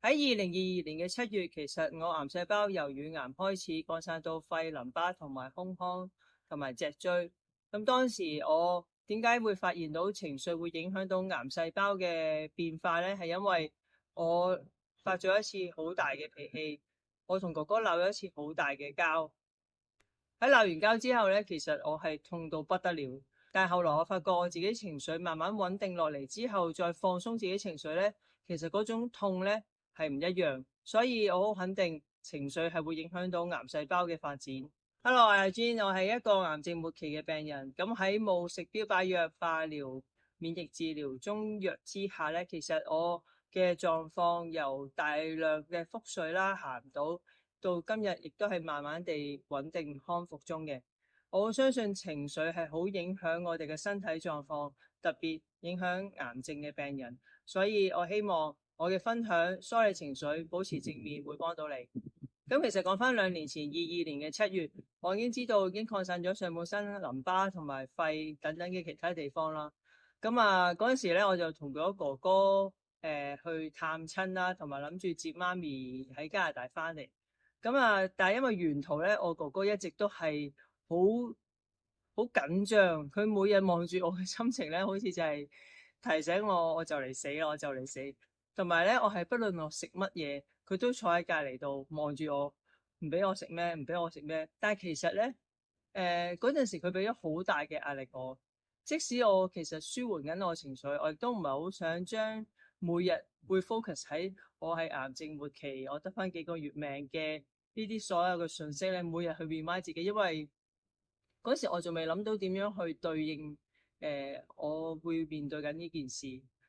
喺2022年嘅7月，其實我癌細胞由乳癌開始擴散到肺、淋巴同埋胸腔同埋脊椎。咁當時我點解會發現到情緒會影響到癌細胞嘅變化呢？係因為我發咗一次好大嘅脾氣，我同哥哥鬧咗一次好大嘅交。喺鬧完交之後呢，其實我係痛到不得了。但係後來我發覺我自己情緒慢慢穩定落嚟之後，再放鬆自己情緒呢，其實嗰種痛呢係唔一樣。所以我好肯定情緒係會影響到癌細胞嘅發展。Hello，我係 Jean，我係一個癌症末期嘅病人。咁喺冇食標靶藥、化療、免疫治療、中藥之下呢，其實我嘅狀況由大量嘅腹水啦，行唔到今日亦都係慢慢地穩定康復中嘅。我相信情緒係好影響我哋嘅身體狀況，特別影響癌症嘅病人。所以我希望我嘅分享梳理情緒、保持正面會幫到你。咁其實講翻2年前22年嘅7月，我已經知道已經擴散咗上半身、淋巴同埋肺等等嘅其他地方啦。咁嗰陣時咧，我就同咗哥哥去探親啦，同埋諗住接媽咪喺加拿大翻嚟。但係因為沿途咧，我哥哥一直都係好緊張，佢每日望住我嘅心情咧，好似就係提醒我就嚟死啦，我就嚟死。同埋咧，我係不論我食乜嘢，佢都坐喺隔離度望住我，唔俾我食咩，唔俾我食咩。但係其實咧，嗰陣時佢俾咗好大嘅壓力我，即使我其實舒緩緊我情緒，我亦都唔係好想將每日會 focus 喺我係癌症末期，我得返幾個月命嘅呢啲所有嘅信息咧，每日去 remind 自己，因為嗰時我仲未諗到點樣去對應我會面對緊呢件事。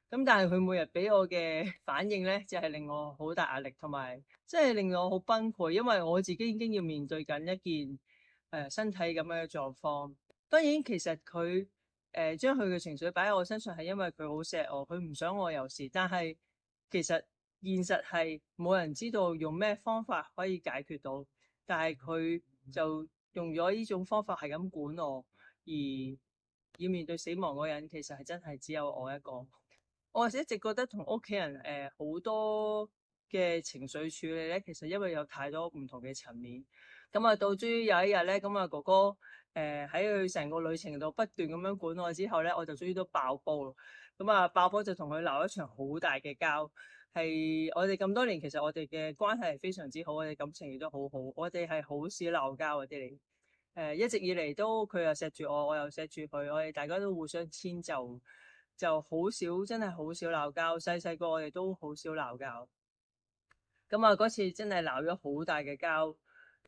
咁但係佢每日俾我嘅反應咧，就係令我好大壓力，同埋即係令我好崩潰，因為我自己已經要面對緊一件身體咁樣嘅狀況。當然其實佢將佢嘅情緒擺喺我身上係因為佢好錫我，佢唔想我有事。但係其實現實係冇人知道用咩方法可以解決到，但係佢就用咗呢種方法係咁管我，而要面對死亡嗰人其實係真係只有我一個。我一直覺得同屋企人好多嘅情緒處理咧，其實因為有太多唔同嘅層面。到終於有一日咧，哥哥喺佢成個旅程度不斷咁樣管我之後咧，我就終於都爆煲咯。爆煲就同佢鬧一場好大嘅交。係我哋咁多年，其實我哋嘅關係係非常之好，我哋感情亦都好好，我哋係好少鬧交嗰啲嚟。一直以嚟都佢又錫住我，我又錫住佢，我哋大家都互相遷就好少，真係好少鬧交。細個我哋都好少鬧交。嗰次真係鬧咗好大嘅交，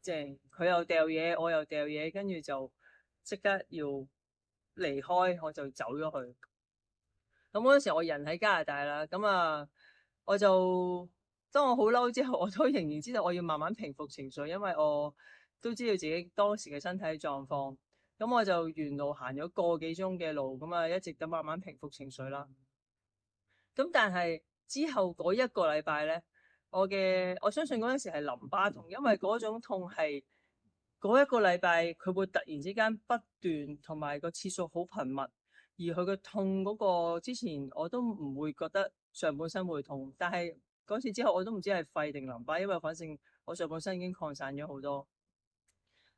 即係佢又掉嘢，我又掉嘢，跟住就即刻要離開，我就走咗去。嗰陣時我人喺加拿大啦，我就當我好嬲之後，我都仍然知道我要慢慢平復情緒，因為我都知道自己當時嘅身體狀況。我就沿路行咗個幾鐘嘅路，一直都慢慢平復情緒啦。但係之後嗰一個禮拜咧，我相信嗰陣時係淋巴痛，因為嗰種痛係嗰一個禮拜佢會突然之間不斷，同埋個次數好頻密，而佢個痛嗰個之前我都唔會覺得上半身會痛，但係嗰次之後我都唔知係肺定淋巴，因為反正我上半身已經擴散咗好多。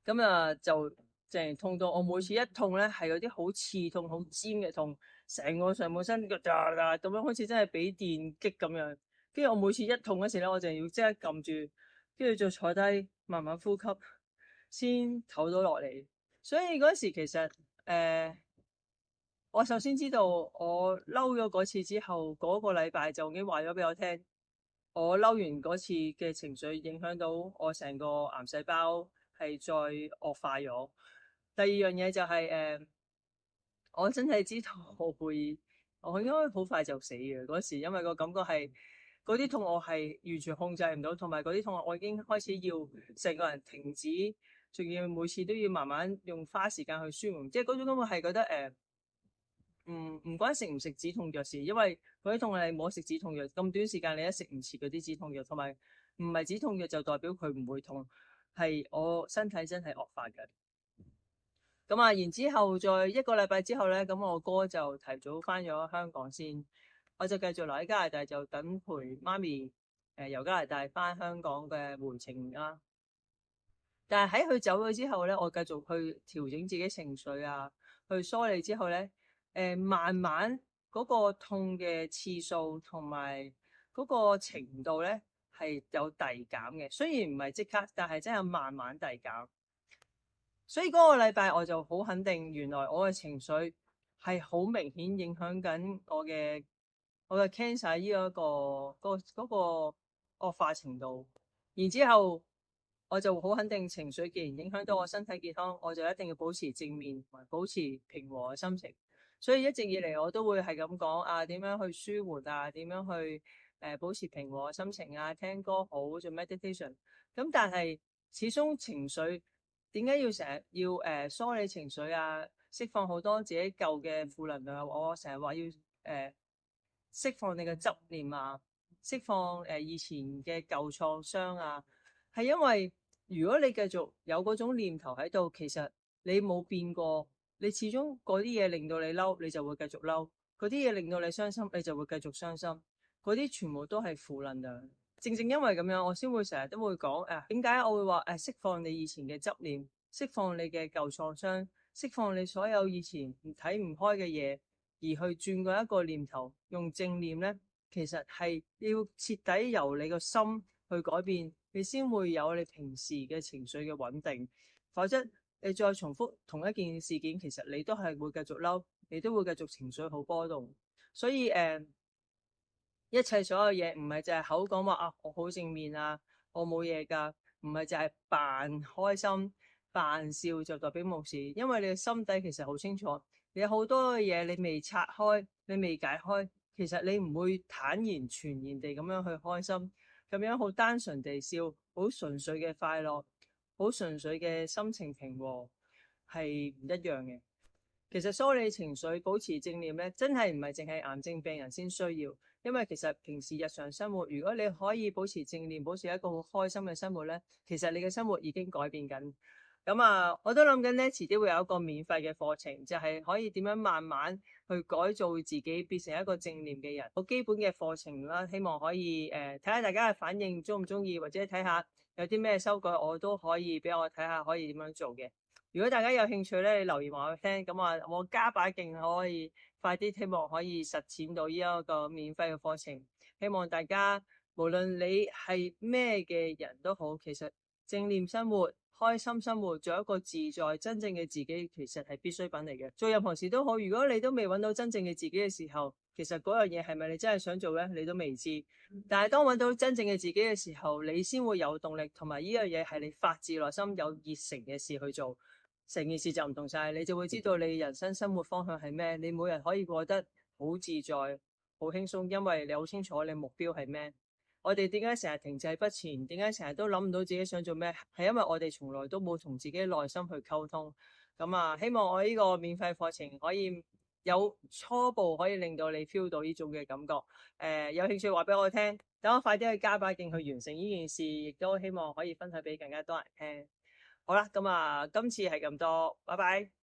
就淨係痛到我每次一痛咧，係有啲好刺痛、好尖嘅痛，成個上半身咁樣，好似真係俾電擊咁樣。跟住我每次一痛嗰時咧，我就要即刻撳住，跟住再坐低慢慢呼吸，先唞到落嚟。所以嗰時其實我首先知道我嬲咗嗰次之後，嗰個禮拜就已經話咗俾我聽，我嬲完嗰次嘅情緒影響到我成個癌細胞係再惡化咗。第二樣嘢就係我真係知道我應該好快就死嘅嗰時，因為個感覺係嗰啲痛我係完全控制唔到，同埋嗰啲痛我已經開始要成個人停止，仲要每次都要慢慢用花時間去舒緩，即係嗰種感覺係覺得唔關食唔食止痛藥事，因為嗰啲痛係冇食止痛藥，咁短時間你一食唔切嗰啲止痛藥，同埋唔係止痛藥就代表佢唔會痛，係我身體真係惡化嘅。然之後再一個禮拜之後咧，我哥就提早翻咗香港先，我就繼續留喺加拿大，就等陪媽咪由加拿大翻香港嘅回程啦。但係喺佢走咗之後咧，我繼續去調整自己情緒啊，去梳理之後咧，慢慢嗰個痛嘅次數同埋嗰個程度咧係有遞減嘅。雖然唔係即刻，但係真係慢慢遞減。所以嗰個禮拜我就好肯定，原來我嘅情緒係好明顯影響緊我嘅 cancer 呢個惡化程度。然之後我就好肯定，情緒既然影響到我身體健康，我就一定要保持正面同埋保持平和嘅心情。所以一直以嚟我都會係咁講啊，點樣去舒緩啊，點樣去保持平和嘅心情啊，聽歌好，做 meditation。咁但係始終情緒點解要成日要梳理情緒啊，釋放好多自己舊嘅負能量？我成日話要釋放你嘅執念啊，釋放以前嘅舊創傷啊，係因為如果你繼續有嗰種念頭喺度，其實你冇變過，你始終嗰啲嘢令到你嬲，你就會繼續嬲；嗰啲嘢令到你傷心，你就會繼續傷心。嗰啲全部都係負能量。正正因為咁樣，我先會成日都會講點解我會話釋放你以前嘅執念，釋放你嘅舊創傷，釋放你所有以前睇唔開嘅嘢，而去轉過一個念頭，用正念咧，其實係要徹底由你個心去改變，你先會有你平時嘅情緒嘅穩定。否則你再重複同一件事件，其實你都係會繼續嬲，你都會繼續情緒好波動。所以一切所有嘢唔係就係口講話啊，我好正面啊，我冇嘢㗎，唔係就係扮開心、扮笑就代表冇事。因為你嘅心底其實好清楚，你有好多嘅嘢你未拆開，你未解開，其實你唔會坦然全然地咁樣去開心，咁樣好單純地笑，好純粹嘅快樂，好純粹嘅心情平和，係唔一樣嘅。其實梳理情緒、保持正念咧，真係唔係淨係癌症病人先需要。因為其實平時日常生活，如果你可以保持正念，保持一個好開心嘅生活咧，其實你嘅生活已經改變緊。咁我都諗緊咧，遲啲會有一個免費嘅課程，就係可以點樣慢慢去改造自己，變成一個正念嘅人。好基本嘅課程啦，希望可以睇下大家嘅反應，中唔中意，或者睇下有啲咩修改，我都可以俾我睇下可以點樣做嘅。如果大家有興趣咧，你留言話我聽，咁我加把勁可以快啲，希望可以實踐到呢一個免費嘅課程。希望大家無論你係咩嘅人都好，其實正念生活、開心生活，做一個自在真正嘅自己，其實係必需品嚟嘅。做任何事都好，如果你都未揾到真正嘅自己嘅時候，其實嗰樣嘢係咪你真係想做咧？你都未知。但係當揾到真正嘅自己嘅時候，你先會有動力，同埋呢樣嘢係你發自內心有熱誠嘅事去做。成件事就唔同晒，你就會知道你人生生活方向係咩，你每日可以過得好自在、好輕鬆，因為你好清楚你目標係咩。我哋點解成日停滯不前？點解成日都諗唔到自己想做咩？係因為我哋從來都冇同自己內心去溝通。希望我呢個免費課程可以有初步可以令到你 feel 到呢種嘅感覺。有興趣話俾我聽，等我快啲去加把勁去完成呢件事，亦都希望可以分享俾更加多人聽。好啦，今次係咁多，拜拜。